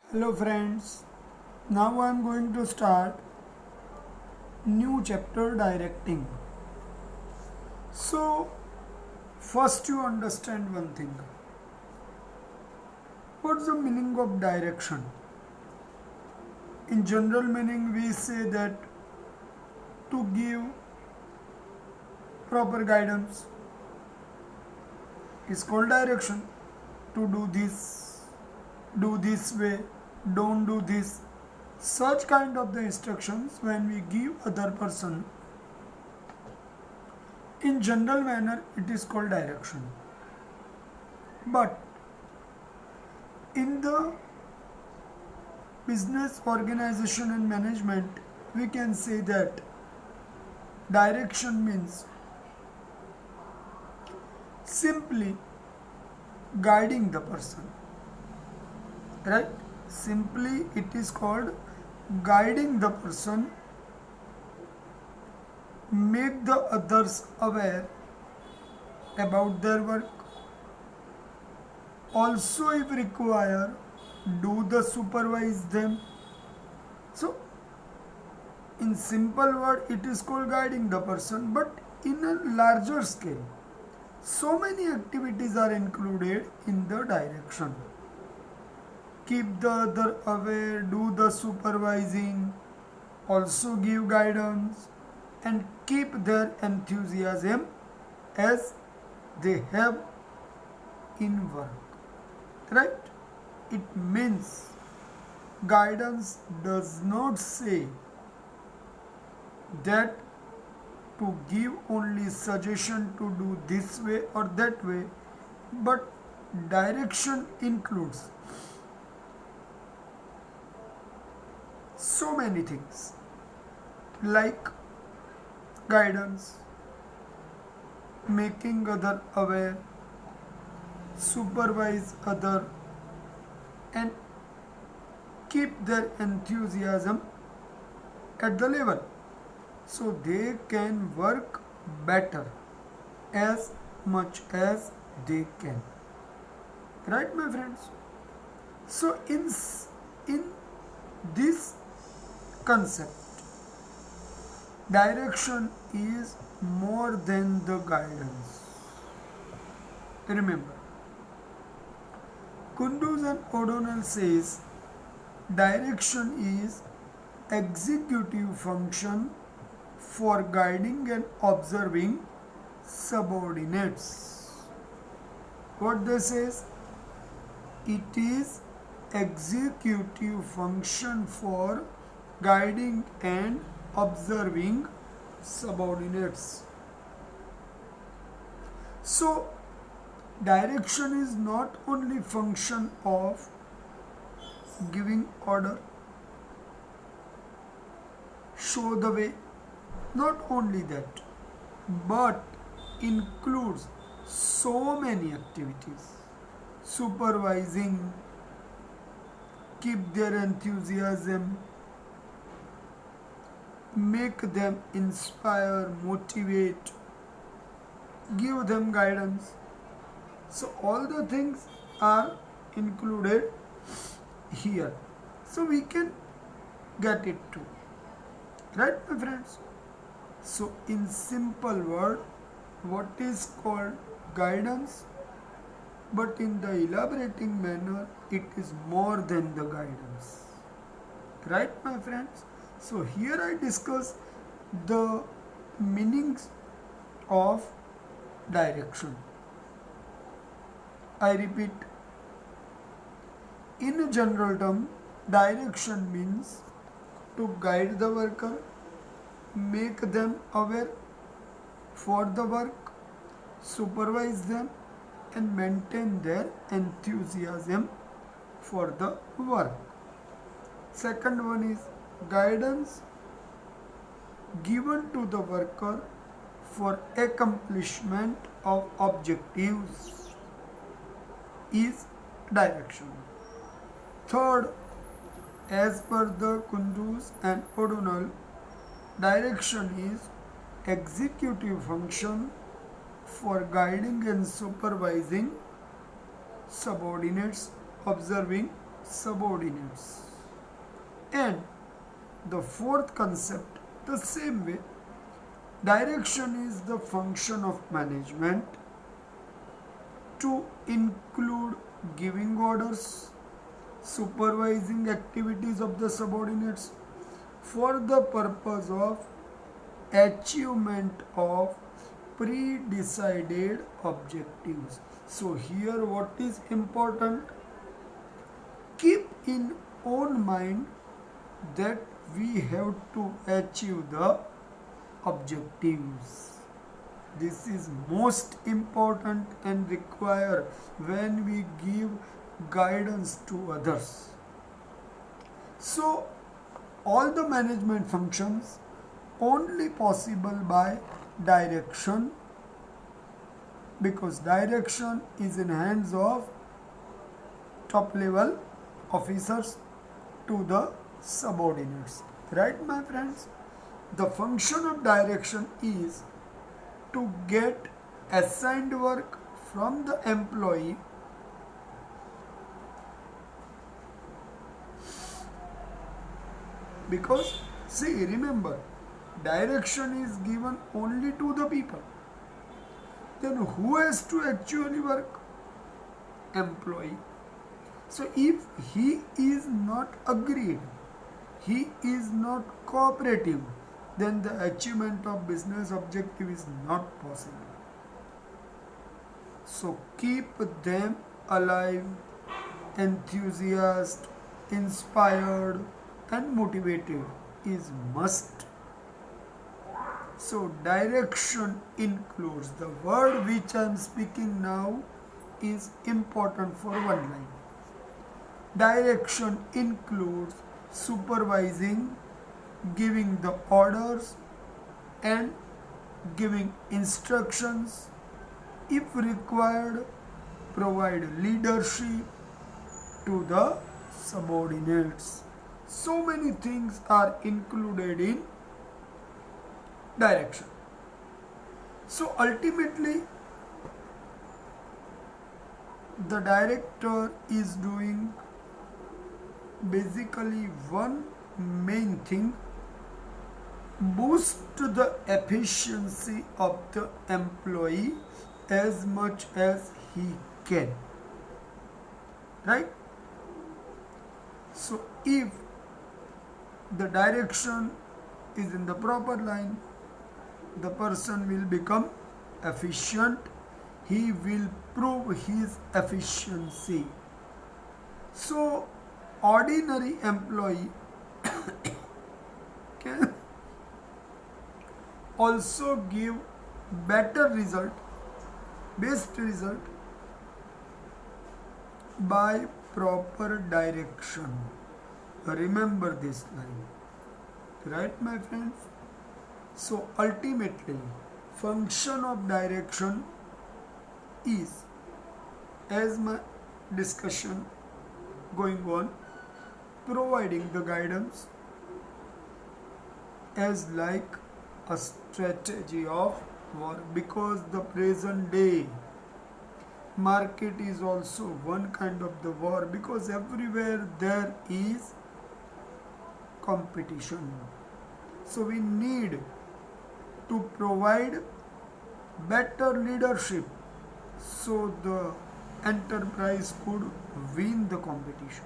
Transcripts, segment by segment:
Hello friends, now I am going to start new chapter directing. So first you understand one thing. What's the meaning of direction? In general meaning we say that to give proper guidance is called direction. To do this way, don't do this. Such kind of the instructions when we give other person in general manner it is called direction. But in the business organization and management we can say that direction means simply guiding the person, right? Simply it is called guiding the person, make the others aware about their work, also if require do the supervise them. So in simple word it is called guiding the person, but in a larger scale so many activities are included in the direction. Keep the other aware, do the supervising, also give guidance, and keep their enthusiasm as they have in work. Right? It means guidance does not say that to give only suggestion to do this way or that way, but direction includes so many things like guidance, making other aware, supervise other, and keep their enthusiasm at the level so they can work better as much as they can. Right, my friends? So in this concept, direction is more than the guidance. Remember, Kunduz and O'Donnell says direction is executive function for guiding and observing subordinates. What they says? It is executive function for guiding and observing subordinates. So direction is not only function of giving order, show the way, not only that, but includes so many activities: supervising, keep their enthusiasm, make them inspire, motivate, give them guidance. So all the things are included here. So we can get it too. Right, my friends? So in simple word, what is called guidance, but in the elaborating manner, it is more than the guidance. Right, my friends? So here I discuss the meanings of direction. I repeat, in a general term, direction means to guide the worker, make them aware for the work, supervise them, and maintain their enthusiasm for the work. Second one is guidance given to the worker for accomplishment of objectives is direction. Third, as per the Kunduz and O'Donnell, direction is executive function for guiding and supervising subordinates, observing subordinates. And the fourth concept, the same way, direction is the function of management to include giving orders, supervising activities of the subordinates for the purpose of achievement of pre-decided objectives. So here what is important? Keep in own mind that we have to achieve the objectives. This is most important and required when we give guidance to others. So all the management functions only possible by direction, because direction is in hands of top level officers to the subordinates. Right, my friends? The function of direction is to get assigned work from the employee because, see, remember, direction is given only to the people. Then who has to actually work? Employee. So if he is not agreed, he is not cooperative, then the achievement of business objective is not possible. So keep them alive, enthusiastic, inspired and motivated is must. So direction includes, the word which I am speaking now is important for one line. Direction includes supervising, giving the orders and giving instructions. If required, provide leadership to the subordinates. So many things are included in direction. So ultimately, the director is doing basically one main thing: boost the efficiency of the employee as much as he can. Right? So if the direction is in the proper line, the person will become efficient. He will prove his efficiency. So ordinary employee can also give better result, best result by proper direction. Remember this line. Right, my friends? So ultimately, function of direction is, as my discussion going on, providing the guidance as like a strategy of work, because the present day market is also one kind of the war, because everywhere there is competition. So we need to provide better leadership so the enterprise could win the competition.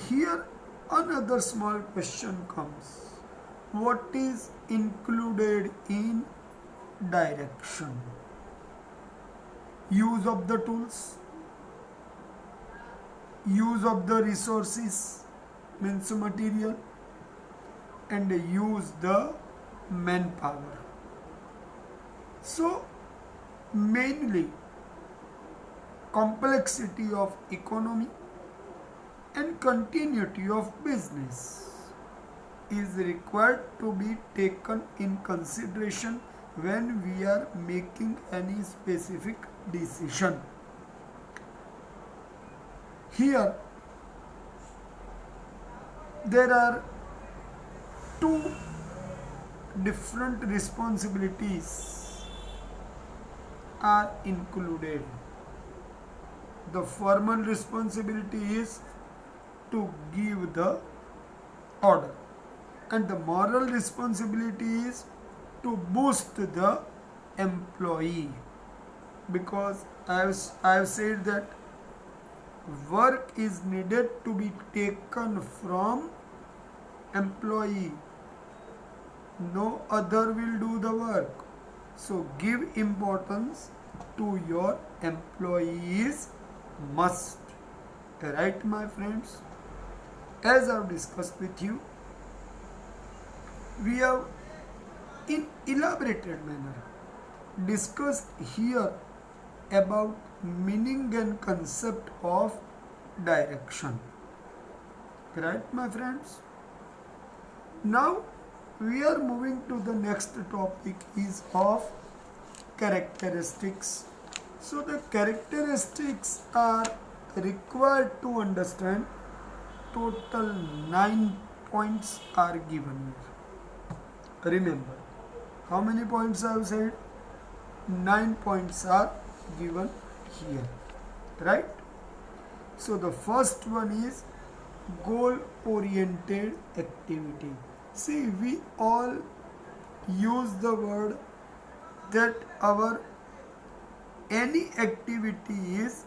Here another small question comes: what is included in direction? Use of the tools, use of the resources, means material, and use the manpower. So mainly complexity of economy and continuity of business is required to be taken in consideration when we are making any specific decision. Here there are two different responsibilities are included. The formal responsibility is to give the order, and the moral responsibility is to boost the employee, because I have said that work is needed to be taken from employee, no other will do the work. So give importance to your employees must. Right, my friends? As I've discussed with you, we have in elaborated manner discussed here about meaning and concept of direction. Right, my friends? Now we are moving to the next topic is of characteristics. So the characteristics are required to understand. Total 9 points are given here. Remember, how many points I have said? 9 points are given here, right? So the first one is goal oriented activity. See, we all use the word that our any activity is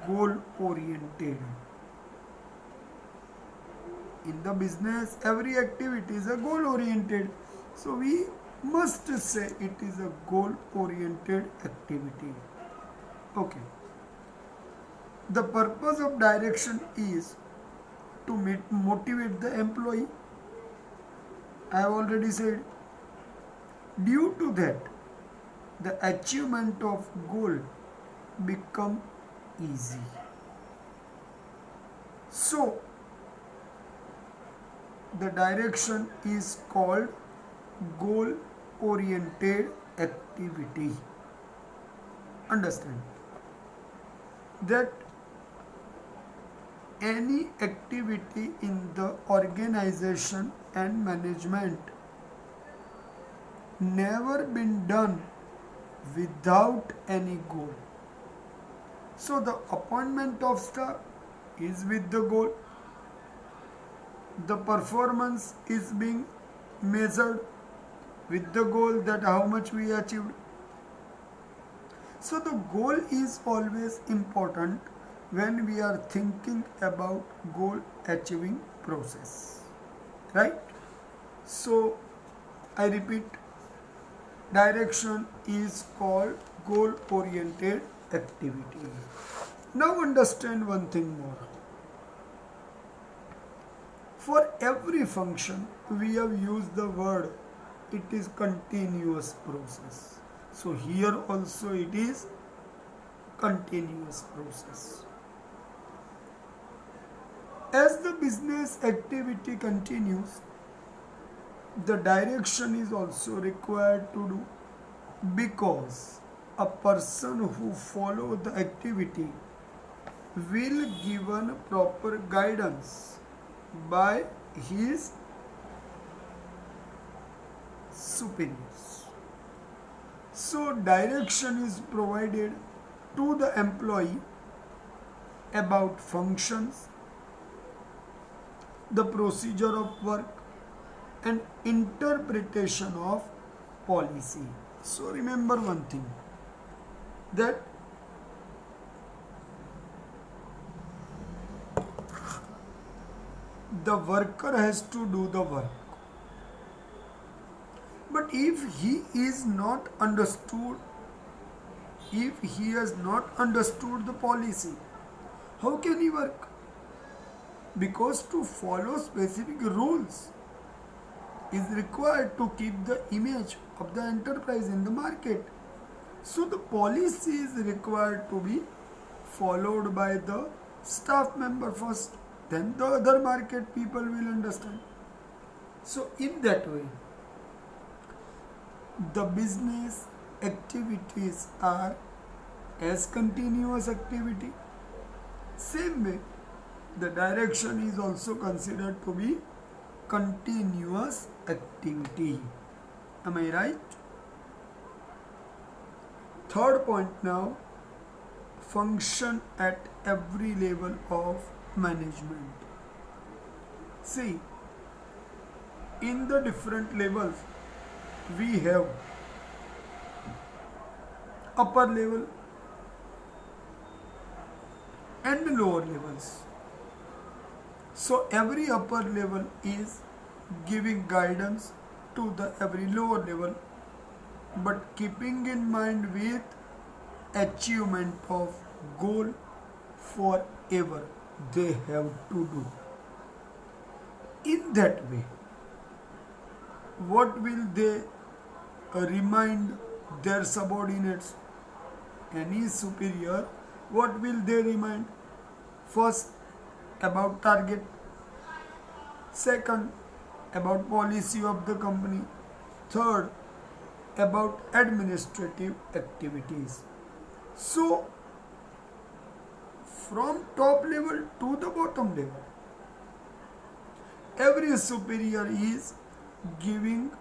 goal oriented. In the business, every activity is a goal oriented. So we must say it is a goal oriented activity. Okay. The purpose of direction is to motivate the employee. I have already said. Due to that, the achievement of goal become easy. So the direction is called goal oriented activity. Understand that any activity in the organization and management never been done without any goal. So the appointment of staff is with the goal. The performance is being measured with the goal that how much we achieved. So the goal is always important when we are thinking about goal achieving process, right? So I repeat, direction is called goal oriented activity. Now understand one thing more. For every function we have used the word it is continuous process. So here also it is continuous process. As the business activity continues, the direction is also required to do, because a person who follow the activity will given proper guidance by his superiors. So direction is provided to the employee about functions, the procedure of work, and interpretation of policy. So remember one thing, that the worker has to do the work. But if he is not understood, if he has not understood the policy, how can he work? Because to follow specific rules is required to keep the image of the enterprise in the market. So the policy is required to be followed by the staff member first, then the other market people will understand. So in that way, the business activities are as continuous activity. Same way, the direction is also considered to be continuous activity. Am I right? Third point now, function at every level of management. See, in the different levels we have upper level and lower levels. So every upper level is giving guidance to the every lower level, but keeping in mind with achievement of goal forever they have to do. In that way, what will they remind their subordinates? Any superior, what will they remind? First, about target. Second, about policy of the company. Third, about administrative activities. So, from top level to the bottom level, every superior is giving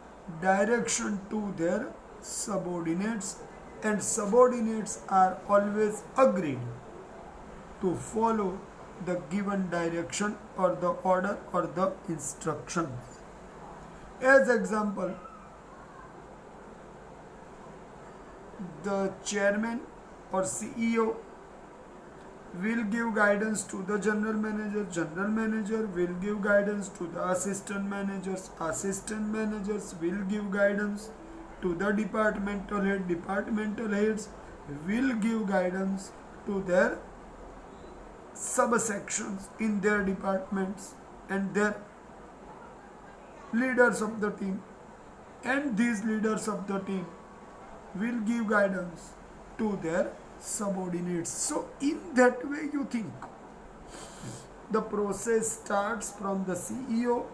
direction to their subordinates, and subordinates are always agreed to follow the given direction or the order or the instructions. As example, the chairman or CEO will give guidance to the general manager will give guidance to the assistant managers will give guidance to the departmental heads will give guidance to their subsections in their departments and their leaders of the team, and these leaders of the team will give guidance to their subordinates. So in that way you think the process starts from the CEO,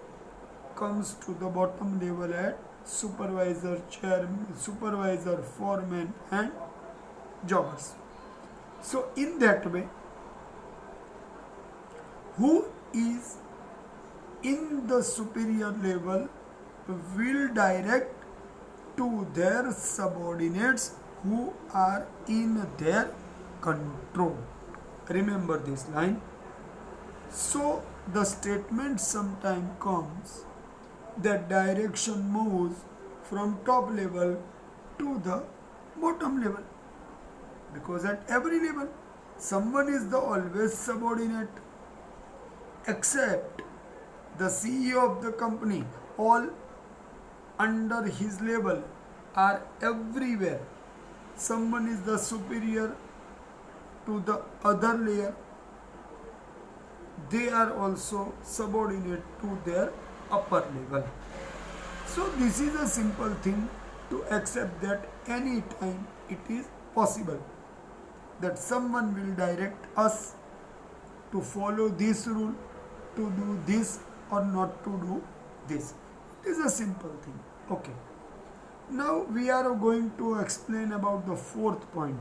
comes to the bottom level at supervisor, chairman, supervisor, foreman and jobbers. So in that way, who is in the superior level will direct to their subordinates who are in their control. Remember this line. So the statement sometimes comes that direction moves from top level to the bottom level, because at every level someone is the always subordinate, except the CEO of the company. All under his level are everywhere. Someone is the superior to the other layer. They are also subordinate to their upper level. So this is a simple thing to accept that any time it is possible that someone will direct us to follow this rule, to do this or not to do this. It is a simple thing. Okay. Now we are going to explain about the fourth point,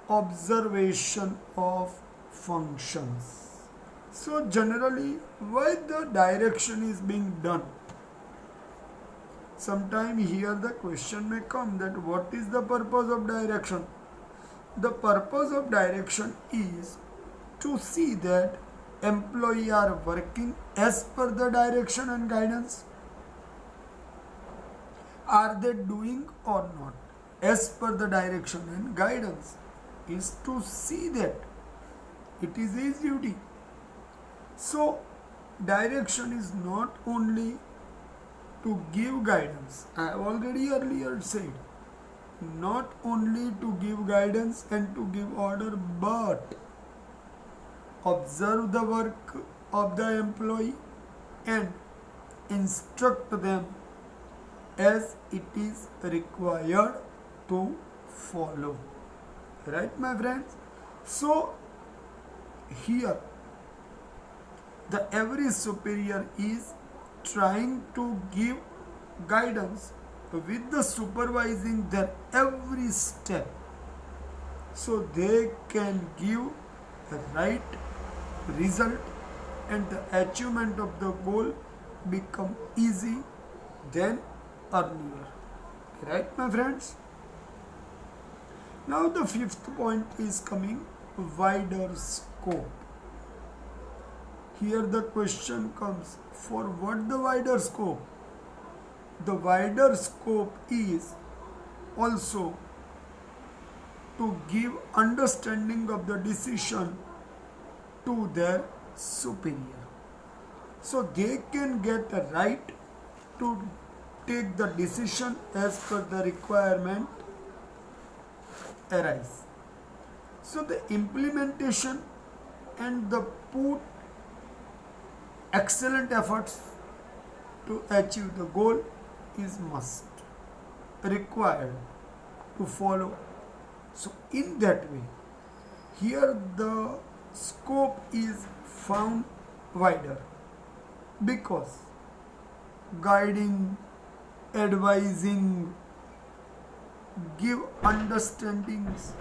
observation of functions. So generally, why the direction is being done? Sometime here the question may come that what is the purpose of direction? The purpose of direction is to see that employees are working as per the direction and guidance. Are they doing or not as per the direction and guidance? Is to see that it is his duty. So direction is not only to give guidance. I have already earlier said, not only to give guidance and to give order, but observe the work of the employee and instruct them as it is required to follow. Right, my friends? So here the every superior is trying to give guidance with the supervising their every step, so they can give a right result and the achievement of the goal become easy than earlier. Right, my friends? Now the fifth point is coming, wider scope. Here the question comes, for what the wider scope? The wider scope is also to give understanding of the decision to their superior. So they can get a right to take the decision as per the requirement arise. So the implementation and the put excellent efforts to achieve the goal is must required to follow. So in that way, here the scope is found wider because guiding, advising, give understandings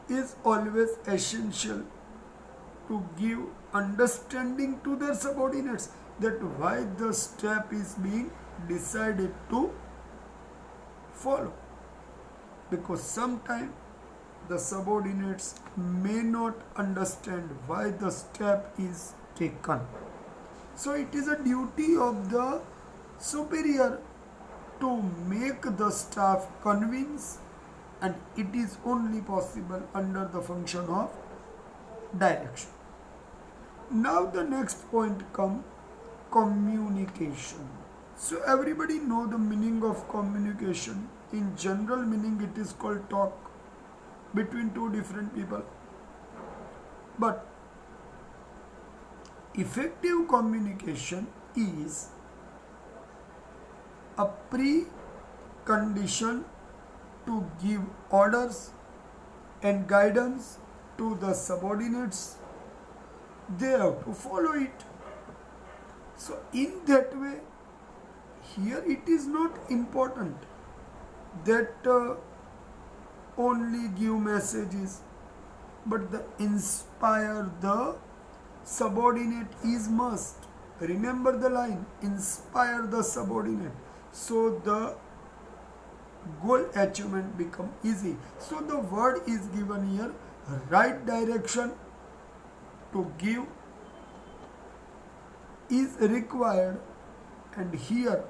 is always essential to give understanding to their subordinates that why the step is being decided to follow, because sometimes the subordinates may not understand why the step is taken. So it is a duty of the superior to make the staff convince, and it is only possible under the function of direction. Now the next point comes communication. So everybody know the meaning of communication. In general meaning it is called talk between two different people. But effective communication is a precondition to give orders and guidance to the subordinates. They have to follow it. So in that way, here it is not important that only give messages, but the inspire the subordinate is must. Remember the line, inspire the subordinate, so the goal achievement become easy. So the word is given here, right direction to give is required, and here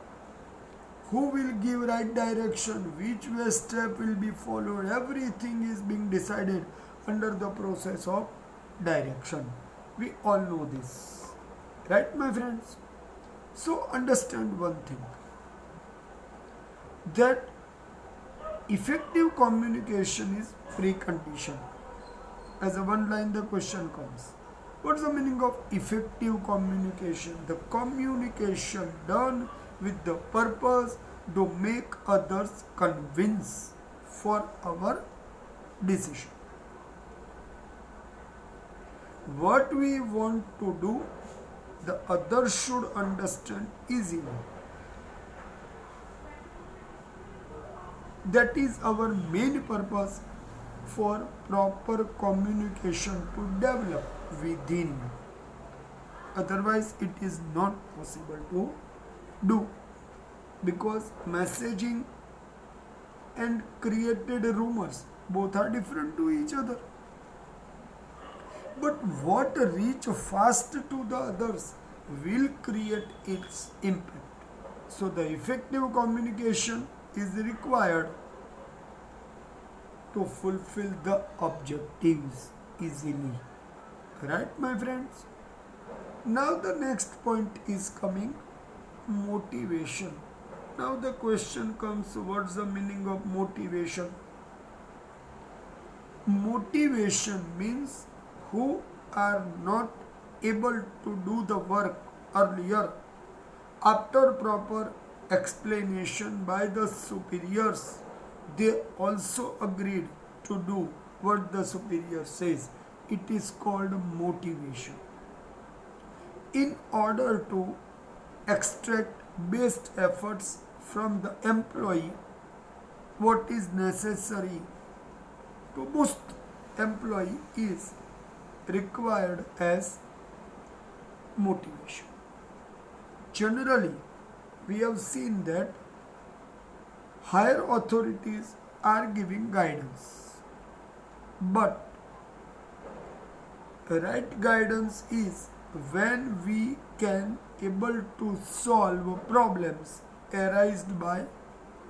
who will give right direction, which way step will be followed, everything is being decided under the process of direction. We all know this, right my friends? So understand one thing, that effective communication is precondition. As a one line the question comes, what is the meaning of effective communication? The communication done with the purpose to make others convince for our decision. What we want to do, the others should understand easily. That is our main purpose for proper communication to develop within. Otherwise, it is not possible to do, because messaging and created rumors both are different to each other. But what reach fast to the others will create its impact. So the effective communication is required to fulfill the objectives easily. Right, my friends? Now the next point is coming, motivation. Now the question comes, what's the meaning of motivation? Motivation means who are not able to do the work earlier, after proper explanation by the superiors, they also agreed to do what the superior says. It is called motivation. In order to extract best efforts from the employee, what is necessary to boost employee is required as motivation. Generally, we have seen that higher authorities are giving guidance, but Right guidance is when we can able to solve problems arised by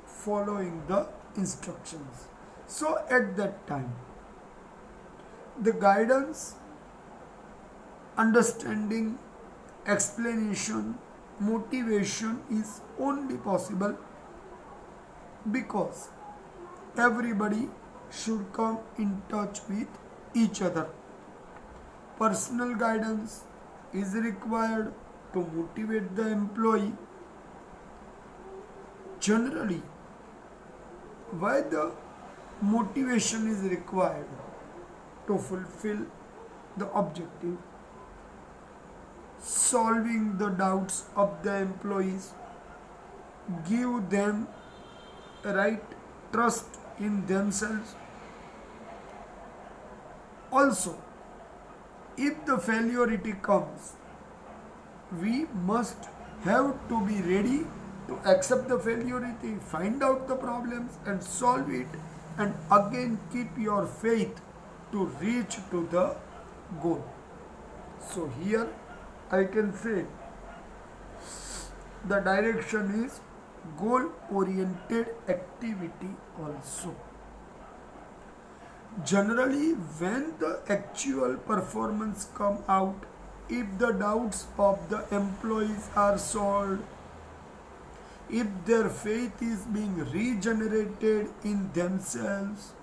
following the instructions. So at that time, the guidance, understanding, explanation, motivation is only possible because everybody should come in touch with each other. Personal guidance is required to motivate the employee. Generally, why the motivation is required? To fulfill the objective, solving the doubts of the employees, give them right trust in themselves. Also, if the failure comes, we must have to be ready to accept the failure, find out the problems and solve it, and again keep your faith to reach to the goal. So here I can say the direction is goal oriented activity also. Generally, when the actual performance come out, if the doubts of the employees are solved, if their faith is being regenerated in themselves,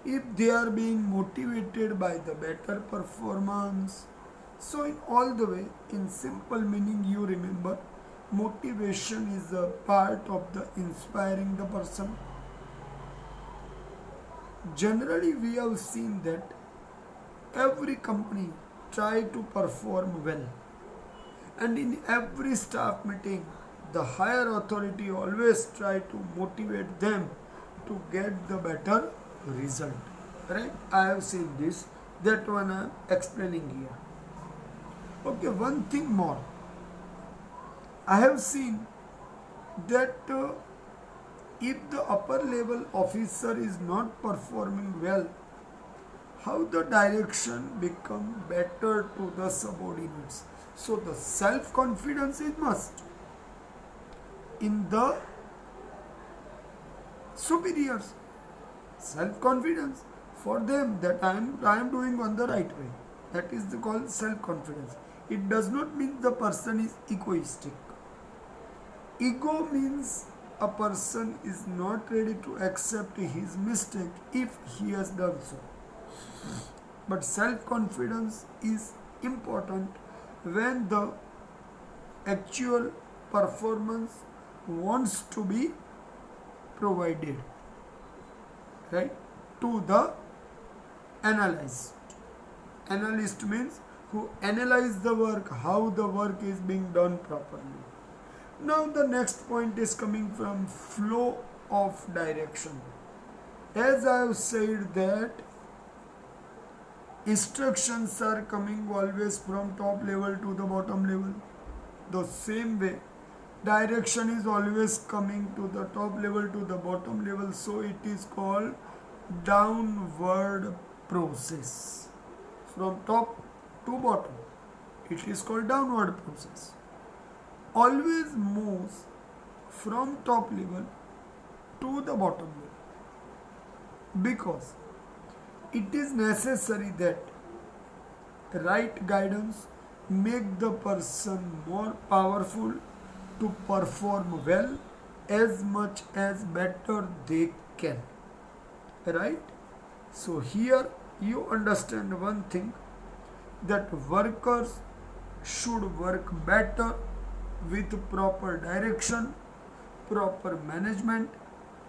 if they are being motivated by the better performance. So in all the way, in simple meaning, you remember motivation is a part of the inspiring the person. Generally, we have seen that every company try to perform well, and in every staff meeting, the higher authority always try to motivate them to get the better result. Right? I have seen this. That one I am explaining here. Okay, one thing more. I have seen that if the upper level officer is not performing well, how the direction become better to the subordinates. So the self confidence is must in the superiors. Self confidence for them that I am doing on the right way. That is called self confidence. It does not mean the person is egoistic. Ego means a person is not ready to accept his mistake if he has done so. But self confidence is important when the actual performance wants to be provided, right, to the analyst. Analyst means who analyze the work, how the work is being done properly. Now the next point is coming from flow of direction. As I have said that instructions are coming always from top level to the bottom level. The same way direction is always coming to the top level to the bottom level, so it is called downward process. From top to bottom, it is called downward process. Always moves from top level to the bottom level because it is necessary that right guidance make the person more powerful to perform well as much as better they can, right? So here you understand one thing, that workers should work better with proper direction, proper management,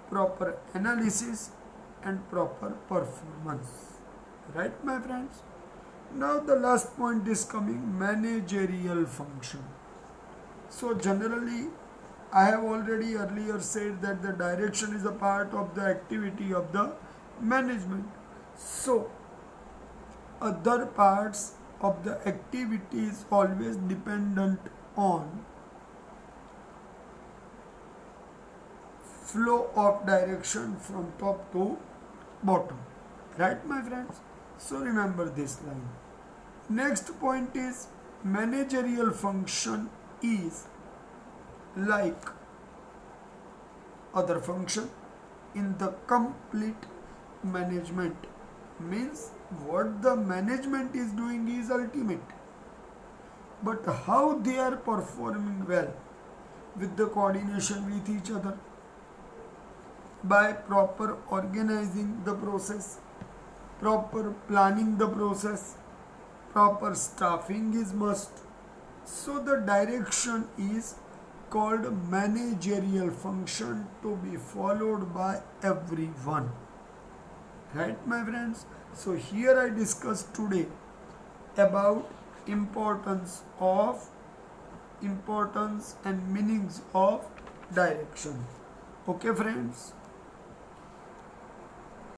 proper analysis and proper performance, right my friends? Now the last point is coming, managerial function. So generally I have already earlier said that the direction is a part of the activity of the management. So other parts of the activity is always dependent on flow of direction from top to bottom, right my friends? So remember this line, Next point is managerial function is like other function in the complete management, means what the management is doing is ultimate, but how they are performing well with the coordination with each other by proper organizing the process, proper planning the process, proper staffing is must. So the direction is called managerial function to be followed by everyone. Right, my friends? So here I discussed today about importance and meanings of direction. Okay, friends?